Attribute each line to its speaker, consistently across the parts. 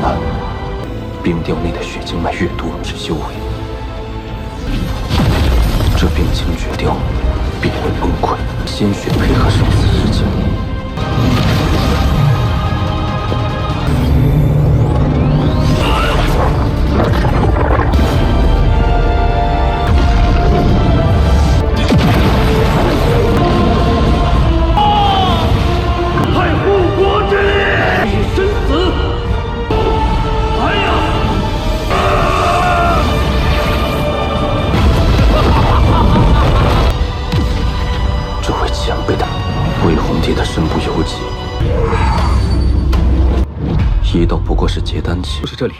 Speaker 1: 难。冰雕内的血经脉越多之修为，这冰清绝雕必会崩溃。鲜血配合生死之间，
Speaker 2: 派护国之力，以生死！来呀！
Speaker 1: 这位前辈的魏红帝的身不由己，一道不过是结丹期，
Speaker 2: 就是这里。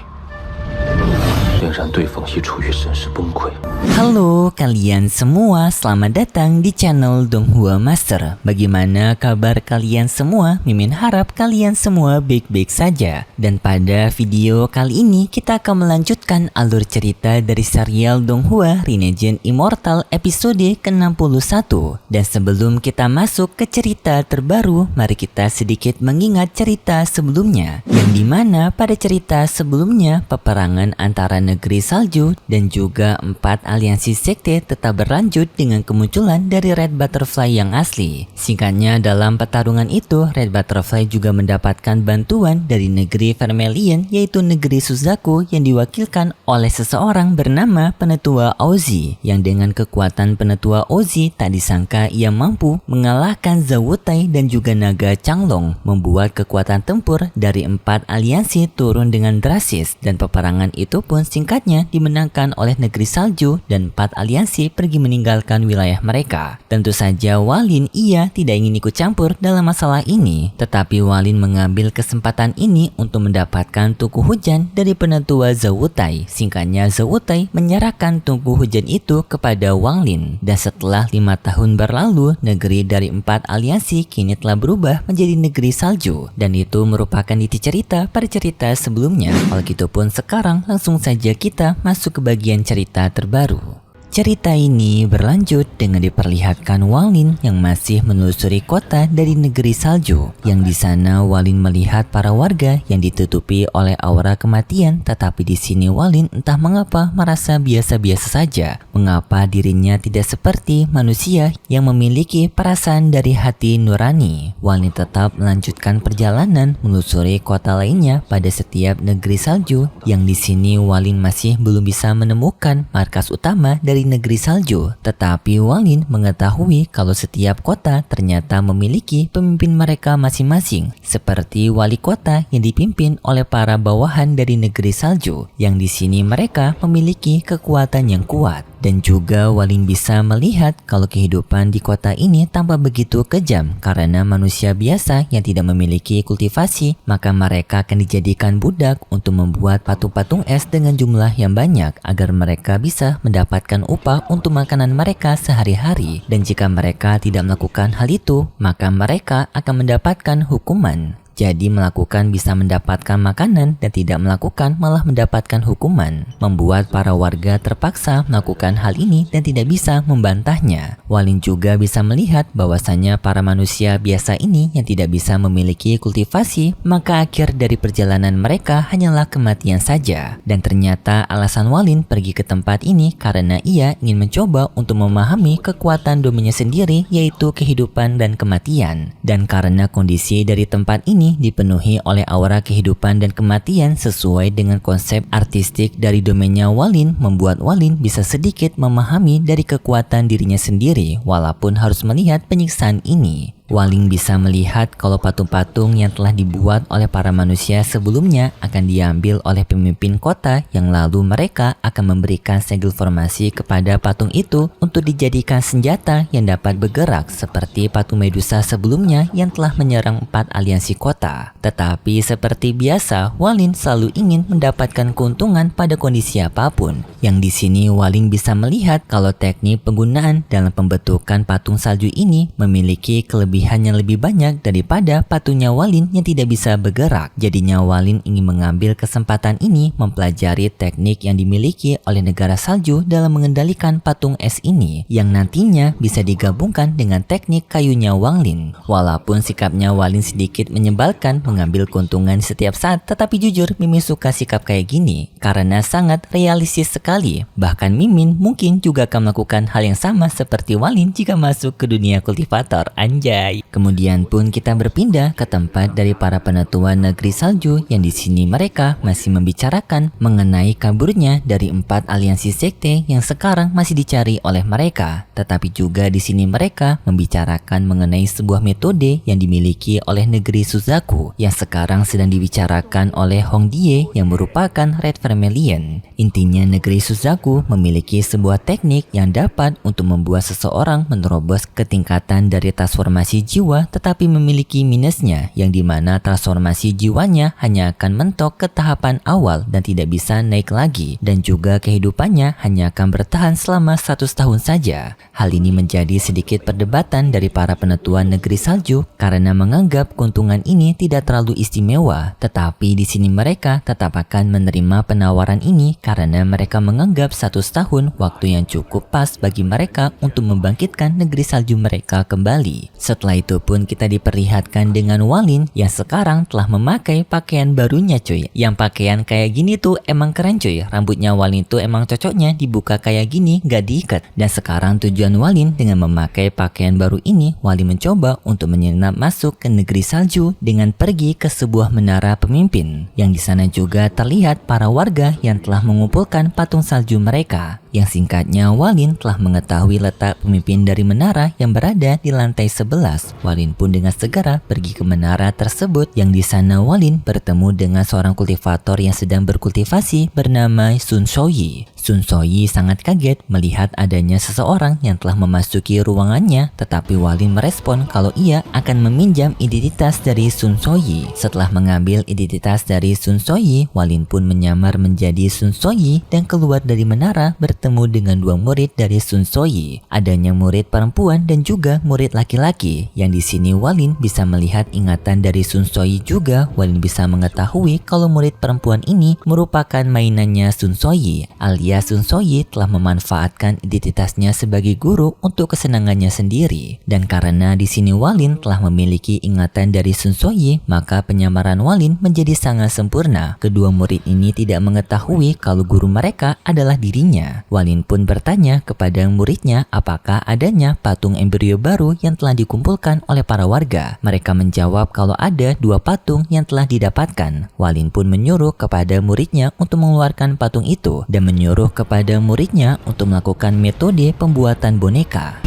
Speaker 1: 显然对方已处于神识崩溃。
Speaker 3: Halo kalian semua, selamat datang di channel Donghua Master. Bagaimana kabar kalian semua? Mimin harap kalian semua baik-baik saja. Dan pada video kali ini kita akan melanjutkan alur cerita dari serial Donghua Rinnegan Immortal episode ke-61. Dan sebelum kita masuk ke cerita terbaru, mari kita sedikit mengingat cerita sebelumnya. Yang dimana pada cerita sebelumnya peperangan antara negeri salju dan juga 4 aliansi sekte tetap berlanjut dengan kemunculan dari Red Butterfly yang asli. Singkatnya, dalam pertarungan itu, Red Butterfly juga mendapatkan bantuan dari negeri Vermilion, yaitu negeri Suzaku yang diwakilkan oleh seseorang bernama Penetua Ozzy, yang dengan kekuatan Penetua Ozzy tak disangka ia mampu mengalahkan Zawutai dan juga Naga Changlong, membuat kekuatan tempur dari 4 aliansi turun dengan drastis, dan peperangan itu pun singkatnya dimenangkan oleh negeri salju dan 4 aliansi pergi meninggalkan wilayah mereka. Tentu saja Walin ia tidak ingin ikut campur dalam masalah ini, tetapi Walin mengambil kesempatan ini untuk mendapatkan tungku hujan dari Penetua Zawutai. Singkatnya, Zawutai menyerahkan tungku hujan itu kepada Walin, dan setelah 5 tahun berlalu, negeri dari 4 aliansi kini telah berubah menjadi negeri salju, dan itu merupakan inti cerita pada cerita sebelumnya. Kalau gitu pun sekarang langsung saja kita masuk ke bagian cerita terbaru. Cerita ini berlanjut dengan diperlihatkan Walin yang masih menelusuri kota dari negeri salju. Yang di sana Walin melihat para warga yang ditutupi oleh aura kematian, tetapi di sini Walin entah mengapa merasa biasa-biasa saja. Mengapa dirinya tidak seperti manusia yang memiliki perasaan dari hati nurani. Walin tetap melanjutkan perjalanan menelusuri kota lainnya pada setiap negeri salju. Yang di sini Walin masih belum bisa menemukan markas utama dari negeri salju, tetapi Walin mengetahui kalau setiap kota ternyata memiliki pemimpin mereka masing-masing, seperti wali kota yang dipimpin oleh para bawahan dari negeri salju, yang di sini mereka memiliki kekuatan yang kuat. Dan juga Walin bisa melihat kalau kehidupan di kota ini tampak begitu kejam karena manusia biasa yang tidak memiliki kultivasi, maka mereka akan dijadikan budak untuk membuat patung-patung es dengan jumlah yang banyak agar mereka bisa mendapatkan upah untuk makanan mereka sehari-hari. Dan jika mereka tidak melakukan hal itu, maka mereka akan mendapatkan hukuman. Jadi melakukan bisa mendapatkan makanan dan tidak melakukan malah mendapatkan hukuman, membuat para warga terpaksa melakukan hal ini dan tidak bisa membantahnya. Walin juga bisa melihat bahwasanya para manusia biasa ini yang tidak bisa memiliki kultivasi, maka akhir dari perjalanan mereka hanyalah kematian saja. Dan ternyata alasan Walin pergi ke tempat ini karena ia ingin mencoba untuk memahami kekuatan domainnya sendiri, yaitu kehidupan dan kematian. Dan karena kondisi dari tempat ini dipenuhi oleh aura kehidupan dan kematian sesuai dengan konsep artistik dari domainnya Walin, membuat Walin bisa sedikit memahami dari kekuatan dirinya sendiri walaupun harus melihat penyiksaan ini. Walin bisa melihat kalau patung-patung yang telah dibuat oleh para manusia sebelumnya akan diambil oleh pemimpin kota, yang lalu mereka akan memberikan segel formasi kepada patung itu untuk dijadikan senjata yang dapat bergerak seperti patung Medusa sebelumnya yang telah menyerang 4 aliansi kota. Tetapi seperti biasa, Walin selalu ingin mendapatkan keuntungan pada kondisi apapun. Yang di sini Walin bisa melihat kalau teknik penggunaan dalam pembentukan patung salju ini memiliki kelebihan kelebihannya lebih banyak daripada patungnya Walin yang tidak bisa bergerak. Jadinya Walin ingin mengambil kesempatan ini mempelajari teknik yang dimiliki oleh negara salju dalam mengendalikan patung es ini, yang nantinya bisa digabungkan dengan teknik kayunya Wanglin. Walaupun sikapnya Walin sedikit menyebalkan mengambil keuntungan setiap saat, tetapi jujur Mimin suka sikap kayak gini karena sangat realistis sekali. Bahkan Mimin mungkin juga akan melakukan hal yang sama seperti Walin jika masuk ke dunia kultivator. Anjay. Kemudian pun kita berpindah ke tempat dari para penetua negeri salju, yang di sini mereka masih membicarakan mengenai kaburnya dari 4 aliansi sekte yang sekarang masih dicari oleh mereka. Tetapi juga di sini mereka membicarakan mengenai sebuah metode yang dimiliki oleh negeri Suzaku yang sekarang sedang dibicarakan oleh Hong Die yang merupakan Red Vermilion. Intinya negeri Suzaku memiliki sebuah teknik yang dapat untuk membuat seseorang menerobos ke tingkatan dari transformasi jiwa, tetapi memiliki minusnya yang dimana transformasi jiwanya hanya akan mentok ke tahapan awal dan tidak bisa naik lagi, dan juga kehidupannya hanya akan bertahan selama 100 tahun saja. Hal ini menjadi sedikit perdebatan dari para penetua negeri salju karena menganggap keuntungan ini tidak terlalu istimewa, tetapi di sini mereka tetap akan menerima penawaran ini karena mereka menganggap 100 tahun waktu yang cukup pas bagi mereka untuk membangkitkan negeri salju mereka kembali. Setelah itu pun kita diperlihatkan dengan Walin yang sekarang telah memakai pakaian barunya cuy. Yang pakaian kayak gini tuh emang keren cuy. Rambutnya Walin tuh emang cocoknya dibuka kayak gini, gak diikat. Dan sekarang tujuan Walin dengan memakai pakaian baru ini, Walin mencoba untuk menyelinap masuk ke negeri salju dengan pergi ke sebuah menara pemimpin. Yang di sana juga terlihat para warga yang telah mengumpulkan patung salju mereka. Yang singkatnya Walin telah mengetahui letak pemimpin dari menara yang berada di lantai 11. Walin pun dengan segera pergi ke menara tersebut, yang di sana Walin bertemu dengan seorang kultivator yang sedang berkultivasi bernama Sun Shoyi. Sun Shoyi sangat kaget melihat adanya seseorang yang telah memasuki ruangannya, tetapi Walin merespon kalau ia akan meminjam identitas dari Sun Shoyi. Setelah mengambil identitas dari Sun Shoyi, Walin pun menyamar menjadi Sun Shoyi dan keluar dari menara bertemu dengan 2 murid dari Sun Shoyi. Adanya murid perempuan dan juga murid laki-laki, yang di sini Walin bisa melihat ingatan dari Sun Shoyi juga. Walin bisa mengetahui kalau murid perempuan ini merupakan mainannya Sun Shoyi, alias Sun Shoyi telah memanfaatkan identitasnya sebagai guru untuk kesenangannya sendiri. Dan karena di sini Walin telah memiliki ingatan dari Sun Shoyi, maka penyamaran Walin menjadi sangat sempurna. Kedua murid ini tidak mengetahui kalau guru mereka adalah dirinya. Walin pun bertanya kepada muridnya apakah adanya patung embrio baru yang telah dikumpulkan oleh para warga. Mereka menjawab kalau ada 2 patung yang telah didapatkan. Walin pun menyuruh kepada muridnya untuk mengeluarkan patung itu dan menyuruh kepada muridnya untuk melakukan metode pembuatan boneka.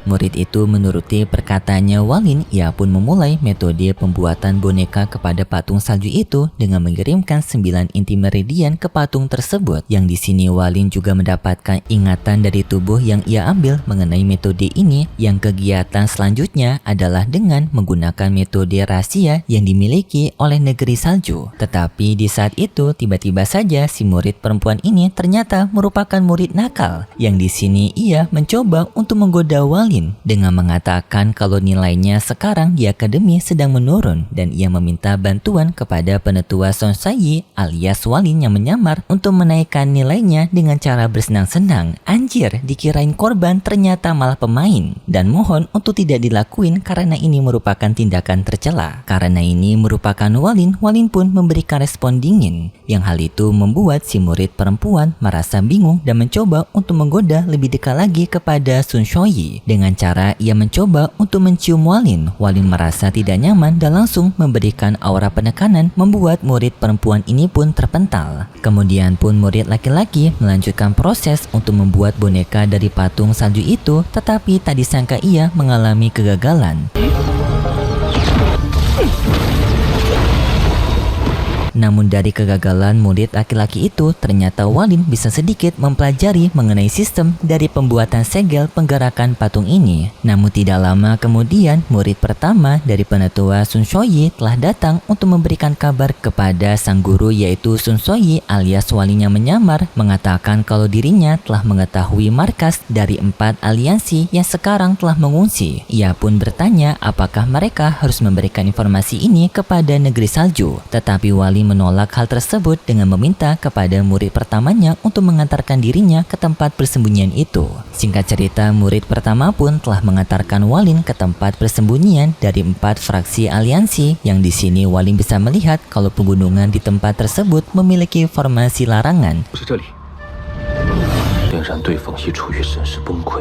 Speaker 3: Murid itu menuruti perkataannya Walin. Ia pun memulai metode pembuatan boneka kepada patung salju itu dengan mengirimkan 9 inti meridian ke patung tersebut. Yang di sini Walin juga mendapatkan ingatan dari tubuh yang ia ambil mengenai metode ini. Yang kegiatan selanjutnya adalah dengan menggunakan metode rahasia yang dimiliki oleh negeri salju. Tetapi di saat itu tiba-tiba saja si murid perempuan ini ternyata merupakan murid nakal. Yang di sini ia mencoba untuk menggoda Walin dengan mengatakan kalau nilainya sekarang di akademi sedang menurun dan ia meminta bantuan kepada penetua Sonsai alias Walin yang menyamar untuk menaikkan nilainya dengan cara bersenang-senang. Anjir, dikirain korban ternyata malah pemain, dan mohon untuk tidak dilakuin karena ini merupakan tindakan tercela. Karena ini merupakan Walin pun memberikan respon dingin, yang hal itu membuat si murid perempuan merasa bingung dan mencoba untuk menggoda lebih dekat lagi kepada Sun Shoyi. Dengan cara ia mencoba untuk mencium Walin. Walin merasa tidak nyaman dan langsung memberikan aura penekanan, membuat murid perempuan ini pun terpental. Kemudian pun murid laki-laki melanjutkan proses untuk membuat boneka dari patung salju itu, tetapi tak disangka ia mengalami kegagalan. Namun dari kegagalan murid laki-laki itu, ternyata Walin bisa sedikit mempelajari mengenai sistem dari pembuatan segel penggerakan patung ini. Namun tidak lama kemudian, murid pertama dari penetua Sun Shoyi telah datang untuk memberikan kabar kepada sang guru, yaitu Sun Shoyi alias walinya menyamar, mengatakan kalau dirinya telah mengetahui markas dari 4 aliansi yang sekarang telah mengungsi. Ia pun bertanya apakah mereka harus memberikan informasi ini kepada negeri salju. Tetapi wali menolak hal tersebut dengan meminta kepada murid pertamanya untuk mengantarkan dirinya ke tempat persembunyian itu. Singkat cerita, murid pertama pun telah mengantarkan Walin ke tempat persembunyian dari 4 fraksi aliansi, yang di sini Walin bisa melihat kalau pegunungan di tempat tersebut memiliki formasi larangan.
Speaker 1: 是这里，令让对方一处于神识崩溃，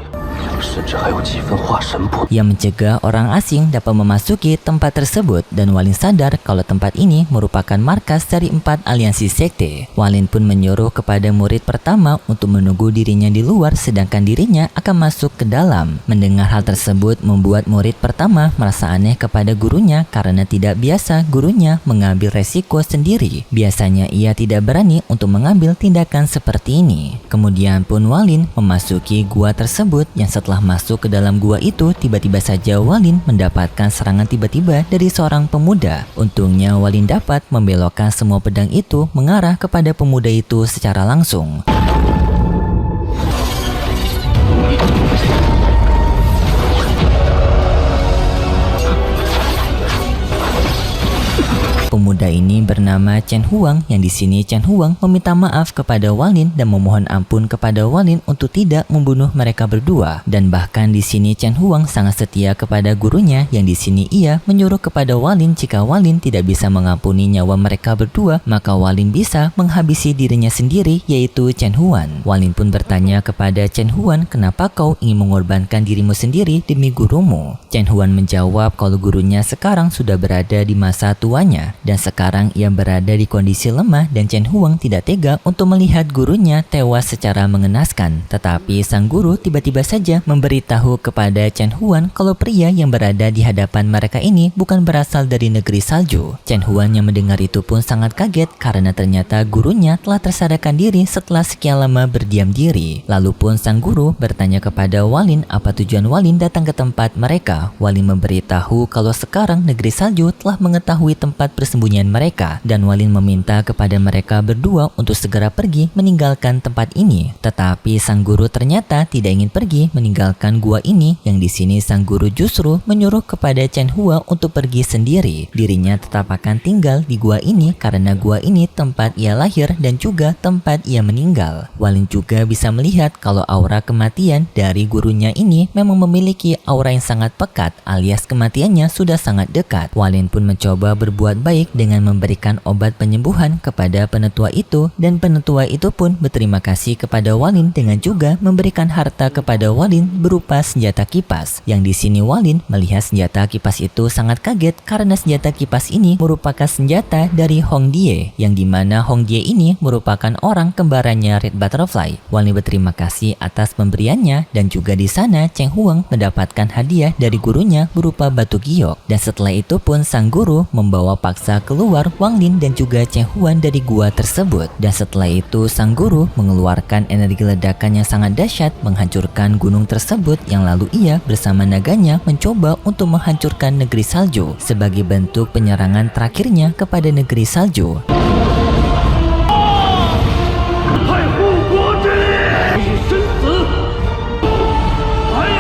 Speaker 1: 甚至还有几分化神不。
Speaker 3: Yang mencegah orang asing dapat memasuki tempat tersebut, dan Walin sadar kalau tempat ini merupakan markas dari 4 aliansi sekte. Walin pun menyuruh kepada murid pertama untuk menunggu dirinya di luar, sedangkan dirinya akan masuk ke dalam. Mendengar hal tersebut membuat murid pertama merasa aneh kepada gurunya karena tidak biasa gurunya mengambil resiko sendiri. Biasanya ia tidak berani untuk mengambil tindakan seperti ini. Kemudian pun Walin memasuki gua tersebut, yang setelah masuk ke dalam gua itu, tiba-tiba saja Walin mendapatkan serangan tiba-tiba dari seorang pemuda. Untungnya Walin dapat membelokkan semua pedang itu mengarah kepada pemuda itu secara langsung. Pemuda ini bernama Chen Huang, yang di sini Chen Huang meminta maaf kepada Walin dan memohon ampun kepada Walin untuk tidak membunuh mereka berdua. Dan bahkan di sini Chen Huang sangat setia kepada gurunya, yang di sini ia menyuruh kepada Walin jika Walin tidak bisa mengampuni nyawa mereka berdua, maka Walin bisa menghabisi dirinya sendiri, yaitu Chen Huan. Walin pun bertanya kepada Chen Huan, kenapa kau ingin mengorbankan dirimu sendiri demi gurumu? Chen Huan menjawab kalau gurunya sekarang sudah berada di masa tuanya, dan sekarang ia berada di kondisi lemah, dan Chen Huang tidak tega untuk melihat gurunya tewas secara mengenaskan. Tetapi sang guru tiba-tiba saja memberitahu kepada Chen Huan kalau pria yang berada di hadapan mereka ini bukan berasal dari negeri salju. Chen Huan yang mendengar itu pun sangat kaget karena ternyata gurunya telah tersadarkan diri setelah sekian lama berdiam diri. Lalu pun sang guru bertanya kepada Walin apa tujuan Walin datang ke tempat mereka. Walin memberitahu kalau sekarang negeri salju telah mengetahui tempat persembunyian mereka, dan Walin meminta kepada mereka berdua untuk segera pergi meninggalkan tempat ini. Tetapi sang guru ternyata tidak ingin pergi meninggalkan gua ini, yang di sini sang guru justru menyuruh kepada Chen Hua untuk pergi sendiri. Dirinya tetap akan tinggal di gua ini karena gua ini tempat ia lahir dan juga tempat ia meninggal. Walin juga bisa melihat kalau aura kematian dari gurunya ini memang memiliki aura yang sangat pekat, alias kematiannya sudah sangat dekat. Walin pun mencoba berbuat baik dengan memberikan obat penyembuhan kepada penetua itu, dan penetua itu pun berterima kasih kepada Walin dengan juga memberikan harta kepada Walin berupa senjata kipas. Yang di sini Walin melihat senjata kipas itu sangat kaget karena senjata kipas ini merupakan senjata dari Hong Die, yang dimana Hong Die ini merupakan orang kembarannya Red Butterfly. Walin berterima kasih atas pemberiannya, dan juga di sana Chen Huang mendapatkan hadiah dari gurunya berupa batu giok. Dan setelah itu pun sang guru membawa paksa keluar Wang Lin dan juga Chen Huan dari gua tersebut. Dan setelah itu sang guru mengeluarkan energi ledakan yang sangat dahsyat menghancurkan gunung tersebut, yang lalu ia bersama naganya mencoba untuk menghancurkan negeri salju sebagai bentuk penyerangan terakhirnya kepada negeri salju.
Speaker 2: 派护国之力，以身子！哎呀！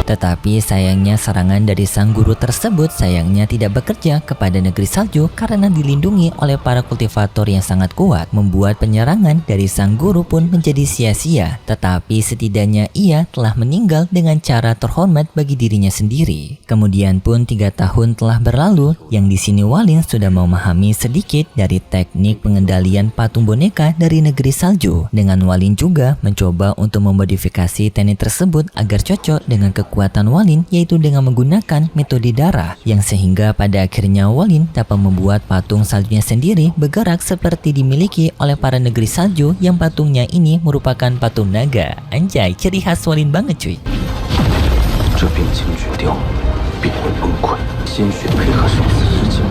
Speaker 3: Tetapi sayangnya serangan dari sang guru tersebut sayangnya tidak bekerja kepada negeri salju karena dilindungi oleh para kultivator yang sangat kuat, membuat penyerangan dari sang guru pun menjadi sia-sia. Tetapi setidaknya ia telah meninggal dengan cara terhormat bagi dirinya sendiri. Kemudian pun 3 tahun telah berlalu, yang di sini Walin sudah memahami sedikit dari teknik pengendalian patung boneka dari negeri salju. Dengan Walin juga mencoba untuk memodifikasi teknik tersebut agar cocok dengan kekuatan Walin, yaitu dengan menggunakan metode darah, yang sehingga pada akhirnya Walin dapat membuat patung saljunya sendiri bergerak seperti dimiliki oleh para negeri salju, yang patungnya ini merupakan patung naga. Anjay, ciri khas Walin banget cuy.
Speaker 1: 这病情决定，必会崩溃，鲜血配合生死之间。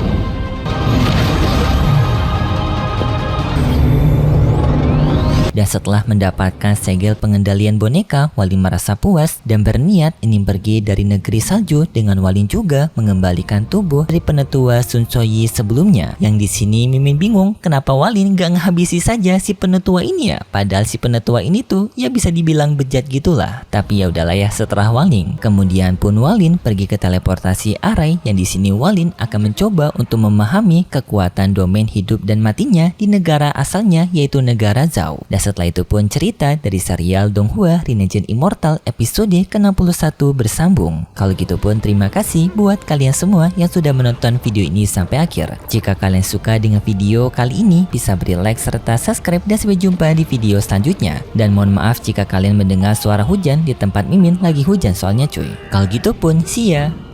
Speaker 3: Dan setelah mendapatkan segel pengendalian boneka, Walin merasa puas dan berniat ingin pergi dari negeri salju dengan Walin juga mengembalikan tubuh dari penetua Sun Soyi sebelumnya. Yang di sini Mimin bingung kenapa Walin gak ngehabisi saja si penetua ini ya. Padahal si penetua ini tuh ya bisa dibilang bejat gitulah. Tapi ya udahlah ya setelah Walin. Kemudian pun Walin pergi ke teleportasi Arai yang di sini Walin akan mencoba untuk memahami kekuatan domain hidup dan matinya di negara asalnya yaitu negara Zhao. Dan setelah itu pun cerita dari serial Donghua Renegein Immortal episode ke-61 bersambung. Kalau gitu pun terima kasih buat kalian semua yang sudah menonton video ini sampai akhir. Jika kalian suka dengan video kali ini bisa beri like serta subscribe dan sampai jumpa di video selanjutnya. Dan mohon maaf jika kalian mendengar suara hujan di tempat Mimin lagi hujan soalnya cuy. Kalau gitu pun see ya.